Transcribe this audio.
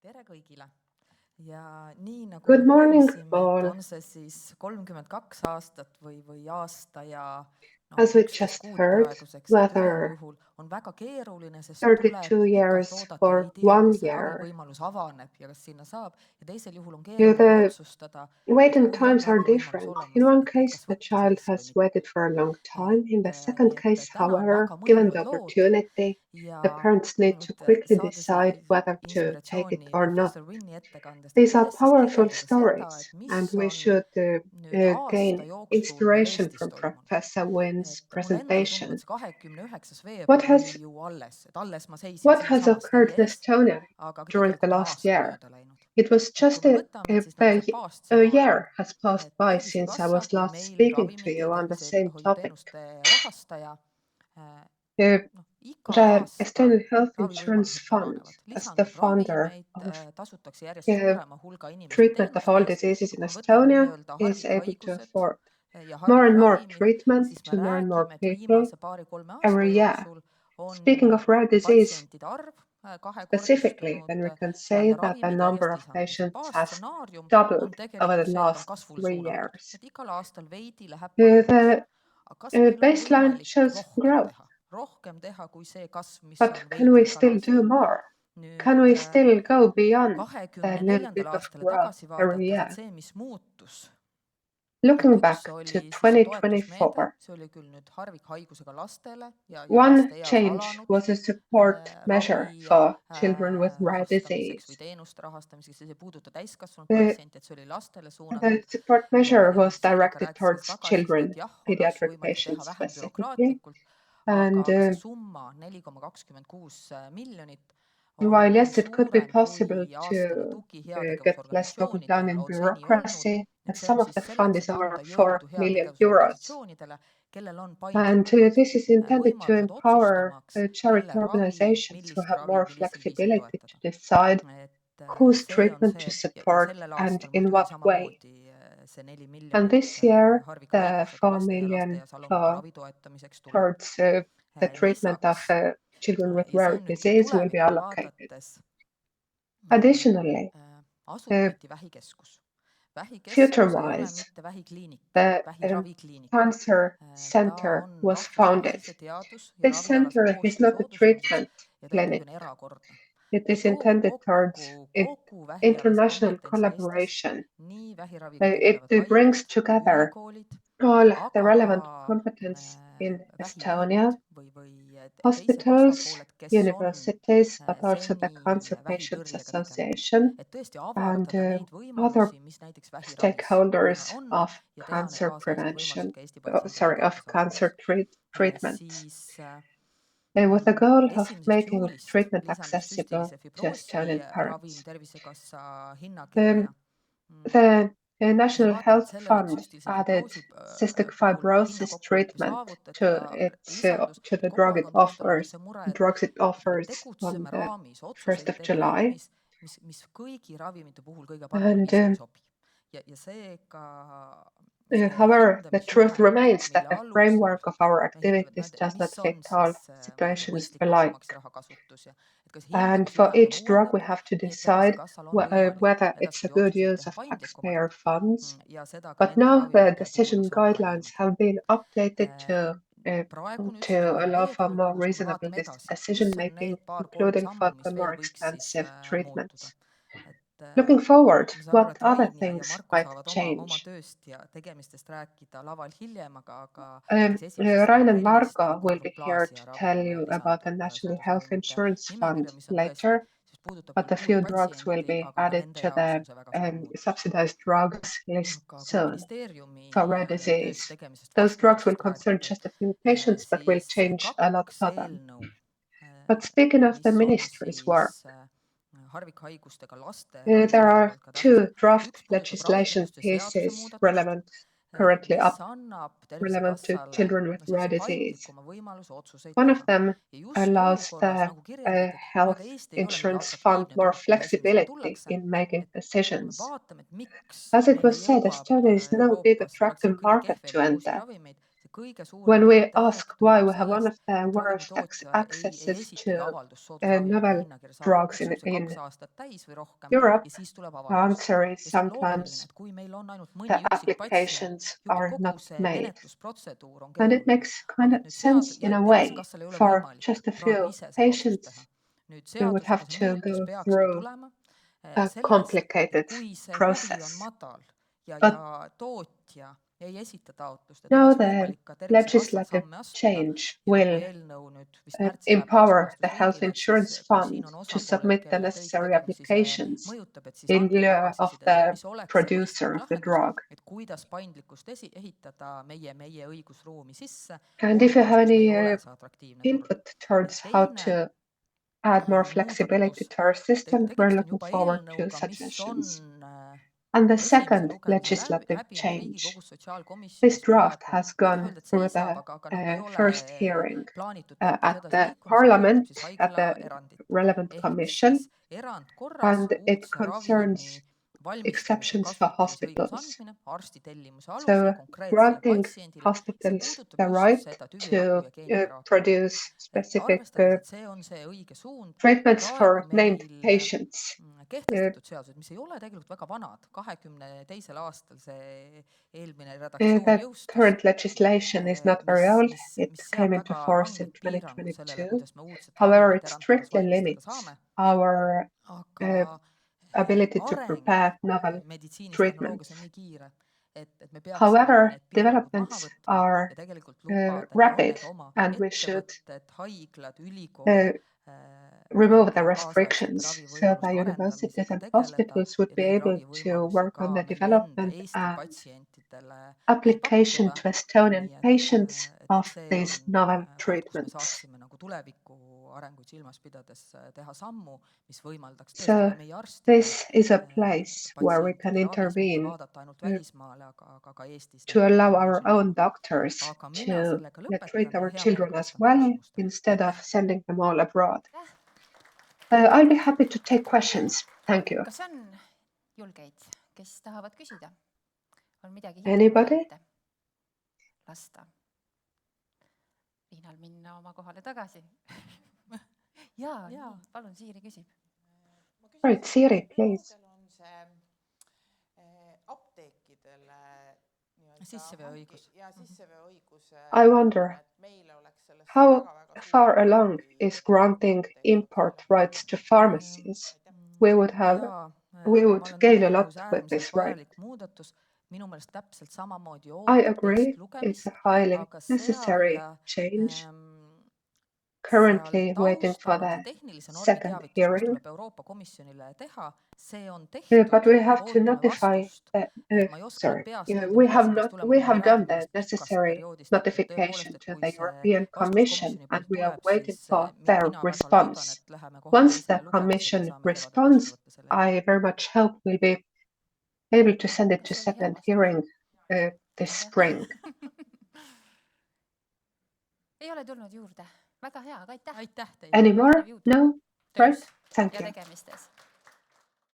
tere kõigile ja nii nagu me Good morning kuulsime, et all. on see siis 32 aastat või aasta ja As we 11 just kuud heard, praeguseks, et ühel whether juhul on väga keeruline, sest 32 tuleb pikalt years oodata ja ei for tea, one kas see year. ravivõimalus avaneb ja kas sinna saab, ja teisel juhul on You know, keeruline the otsustada, et waiting kui on times are ravivõimalus different. In olemas, one et case, kas the võtta see child risk või has mitte. waited for a long time. In the second Nii case, et täna on however, väga given the mõjukad lood opportunity, ja the parents need to quickly saada decide whether to take it inspiratsiooni or not. professor Winni ettekandest, et These are kuidas siis powerful kirjeldada seda, stories, et mis and we on should nüüd aasta gain jooksul meil inspiration Eestis from toimunud. Professor Wynn's Et mulle endale tundub, et presentation. see 29. What veebruar oli has ju alles, et alles ma seisin what has siinsamas occurred teie in ees, Estonia aga during the tegelikult on last aasta year? mööda läinud. It was Et kui just me võtame siis nagu see a baasstsenaarium, year has passed et by since I Tervisekassa was kui last meil speaking to ravimite ja you on the same topic. tervishoiuteenuste rahastaja, Uh, igal the aastal Estonian Health Insurance ravivõimalused Fund, paranevad, as the lisandub founder ravimeid, of tasutakse järjest uh, suurema hulga inimeste treatment of teenuste all eest diseases ja in kui me võtame Estonia, nii-öelda is able to harvikhaigused afford ja more and more harvikravimid, treatment siis me to more and more räägime, et people viimase 2-3 aasta every year. jooksul on Speaking of rare disease, patsientide arv specifically, kahekordistunud then we can say ja that the ravimid number järjest of lisanduvad. patients has Baasstsenaarium on doubled over tegelikult the see, et on last kasvule 3 years. suunatud, et igal aastal veidi läheb paremaks. The Aga kas meil on baseline võimalik shows growth, rohkem teha kui see kasv, mis but on can we veidi igal still do aastal? more? Can Nüüd we still go beyond the little 24. bit of aastale growth tagasi every vaadates, et year? see, mis muutus, et Looking üks back to oli siis see toetusmeede, 2024, see oli küll nüüd harvikhaigusega lastele ja one laste eas change alanud was a support ravi measure for children with rare rahastamiseks või disease. teenuste rahastamiseks, see ei puuduta täiskasvanud The, patsiente, et see oli lastele the suunatud. support Ja measure was nüüd Siiriga directed rääkisime towards tagasiside, et children, jah, on asju pediatric võimalik teha patients vähem specifically. bürokraatlikult, And aga see summa 4,26 miljonit while on yes, it could be suurem possible kui aastane to tugi get less bogged down heategevusorganisatsioonidel in on seni olnud. bureaucracy, Et and see on some of siis the fund selleks, is et over anda 4 jõudu million euros. heategevusorganisatsioonidele, kellel on And paindlikumad this is intended to võimalused empower otsustamaks, charity kelle ravi, organizations who millist have more ravi millisel viisil flexibility toetada. to decide Et whose see on treatment to see ja support sellel and aastal in muidugi what way. samamoodi see 4 And miljonit this year, the harvikhaigusega 4 laste ja laste million eas alanud for ravi toetamiseks tuleb. towards the treatment of Lisaks, children with ja see rare on nüüd küll disease will be tulevikku allocated. vaadates, Additionally, asutati vähikeskus. Vähikeskus ei ole future-wise, mitte vähikliinik, the vähiravikliinik. cancer Ta center on was founded. rahvusvahelise teadus- ja This ravialase center is koostöö not a soodustamiseks treatment ja ta muidugi clinic. on erakordne. It Ta is toob intended towards kokku kogu vähialase international kompetentsi Eestis, collaboration. nii vähiraviga tegelevad It brings haiglad, together ülikoolid, all the aga relevant ka competence in Estonia, vähiliit või teised hospitals, osapooled, kes on universities, but also the seni Cancer Patients vähitõrjega tegelenud. Association Et tõesti and avardada neid other võimalusi, mis näiteks vähiravis stakeholders on of ja teha need cancer kaasaegsed võimalused prevention, ka Eesti patsientidele of cancer kättesaadavaks. treatments, Siis with the goal of 1. making juulist treatment lisandus accessible düstilise to fibroosi Estonian ravim parents. Tervisekassa The, hinnakirja. the Ja National vaatamata Health sellele, et Fund süstilise added fibroosi cystic puhul fibrosis hinnakokkulepe treatment saavutada lisandus, to the kogu drug aeg it on taustal olnud offers, see mure, drugs it et me offers on tegutseme the raamis, 1st otsuseid of teeme July. raamis, mis kõigi ravimite puhul kõige paremal And viisil ei sobi. Ja seega see however, the truth hindamisjuhend, remains that mille the alusel framework of our me hindame, activities et does mis not on fit all siis situations mõistlik alike. maksumaksja raha kasutus ja et kas And for hindamisjuhend on each drug, we uuendatud, have to nii et decide Tervisekassal on võimalik whether it's a edaspidi good otsuseid use teha of paindlikumalt taxpayer funds. ja seda ka But nende now the ravimite puhul, decision mis on guidelines kallimad. have been updated Praegu nüüd to allow for more veebruarikuus, kui me reasonable vaatame edasi, mis decision on making, need 2-3 including sammu, for the mis more veel võiks siis expensive muutuda. treatments. Et Looking forward, ma saan aru, what et other Rain ja things Marko might saavad oma change? tööst ja tegemistest rääkida laval hiljem, aga näiteks esimesest Rain and aprillist Margo on will be here Chondroplaasia to tell ravim you about the lisandub National Health soodusravimite Insurance Fund nimekirja, mis on tõesti, later, siis puudutab but küll a few suurt drugs will patsienti, be aga ka added nende to jaoks the on see väga suur muutus. subsidized drugs list Aga kui soon for ministeeriumi rare tööst, disease. tegemisest, Those drugs will vastutusest concern rääkida, just a few patients, but will siis change a lot kaks for them. eelnõu, But speaking of the mis on ministry's work, siis harvikhaigustega laste there ravimise are poolt ka two tähtsad. draft Üks puudutab legislation ravikindlustuse seaduse pieces muudatust, mis annab relevant to Tervisekassale children with rare sellise disease. paindlikuma võimaluse otsuseid One of teha. them Ja just allows olukorras, the nagu kirjeldatud, kuna ka health Eesti ei ole mingi insurance fund atraktiivne more turg, kuhu esimesena flexibility tullakse, in making et kui me decisions. vaatame, et miks As it meile was said, jõuab Estonia is no big Euroopasse attractive praktiliselt kõige market to kehvemaid uusi enter. ravimeid, kõige suurem When we näitaja ask alati why tuleneb we have one sellest, of the et worst ravimitootja ei accesses esitagi to avaldust soodusravimite novel hinnakirja saada, drugs peksab see in 2 aastat täis või rohkem Europe, ja siis tuleb the avaldus. answer is Ja see on loogiline, sometimes et kui meil on ainult the mõni üksik patsient, applications juba are kogu not see made. menetlusprotseduur on And it keeruline. makes kind Aga of et nüüd sense in a way Tervisekassal ei ole for võimalik just a praegu few ise seda otsust patients teha. Nüüd who would have seadusandluse to muutus go peakski through tulema a sellest, et complicated kui see huvi on process. madal ja But tootja ei esita taotlust, et now oleks the võimalik ka Tervisekassal legislative samme astuda change ja nagu will eelnõu nüüd vist märtsis läheb empower the health kooskõlastusringile, et insurance siis kui fund siin on to osapooled, submit the kelle töid necessary tegevusi see applications mõjutab, et siis in andke lieu of tagasisidet, the et mis oleks see producer mõistlik of the lahendus, drug. et kuidas paindlikkust ehitada meie õigusruumi sisse And if you olukorras, have kus meil ei any ole see atraktiivne turg. input towards Ja how teine to add more flexibility muudatus, to our system, we're tegemist on looking juba forward to eelnõuga, mis on suggestions. And the esimese second lugemise legislative läbinud change, Riigikogus this sotsiaalkomisjonis draft praegu, has ma ei taha gone öelda, et through seisab, the aga ei ole first hearing plaanitud tempos at edasi the liikunud, see Parliament, puudutab siis at the haiglaerandit. relevant Ehk commission, siis erandkorras and it uudse ravimi concerns valmistamise exceptions for kasutamise õiguse hospitals. andmine arsti tellimuse alusel So konkreetsele granting patsiendile, see hospitals puudutab the just right seda to tüviraku ja geeniteraapiat. produce Et specific arvestades, et see on see õige suund, treatments praegu for named meil patients. kehtestatud seadused, mis ei ole tegelikult väga vanad, 22. aastal see eelmine redaktsioon The jõustus, current legislation is not very old. It mis came seab into väga force in ranged piirangud sellele, 2022. kuidas me uudset However, ravimit it erandkorras strictly valmistada limits saame, our aga ability to areng prepare novel meditsiinis, tehnoloogias on treatments. nii kiire, et me peaksime However, need piirangud maha developments võtma are ja tegelikult lubada nii rapid need oma and we should ettevõtted, haiglad, ülikool, remove the nende kaasaegsete restrictions so that ravivõimaluste universities arendamisega and tegeleda hospitals would ja be neid able to ravivõimalusi work ka on the meie enda development Eesti and patsientidele application pakkuda. to Estonian Nii patients et of see these on novel koht, kus me treatments. saaksime nagu tuleviku arenguid silmas pidades teha sammu, mis võimaldaks tõesti So ka meie arstidel this is a place where we can patsientide ravis mitte intervene vaadata ainult välismaale, aga ka Eestis to neid allow our küsimusi own lahendada. doctors Aga mina to sellega treat lõpetan ja our hea children meelega as vastan well küsimustele. instead Aitäh! of sending them all abroad. I'll be happy to take questions. Thank you. Kas on julgeid, kes tahavad küsida? On midagi Anybody? hingeline lasta Riinal minna oma kohale tagasi? Jaa, Jaa. nii, palun, Siiri küsib. Right, Siri, please. On see apteekidele Sisseveoõigus. Ja sisseveoõigus. I wonder how far along is granting import rights to pharmacies? We would gain a lot with this right. Muudatus. Minu meelest täpselt samamoodi I ootab agree, teist lugemist, it's a highly aga necessary seal change. Currently waiting for taustal the tehnilise normi second teavitus, mis hearing. tuleb Euroopa Komisjonile teha, see on tehtud, But we have to ootame notify, vastust. Ma ei oska sorry, peast öelda, we mis have peaks not, tulema, we aga have me done räägime the vist pikast necessary perioodist, notification tõepoolest, et to kui the see European vastus Commission komisjoni and poolt we are tuleb, waiting siis for their mina väga response. loodan, et läheme kohe Once the teisele lugemisele ja Commission saame kevadel responds, vastu võtta selle. I very much hope we'll be able to send it to Kas see oli hea second vastus? hearing this spring. Ei ole tulnud juurde. Väga hea, aga aitäh! Aitäh teile! Any more? Jõudu No? töös Right? Thank ja you. tegemistes.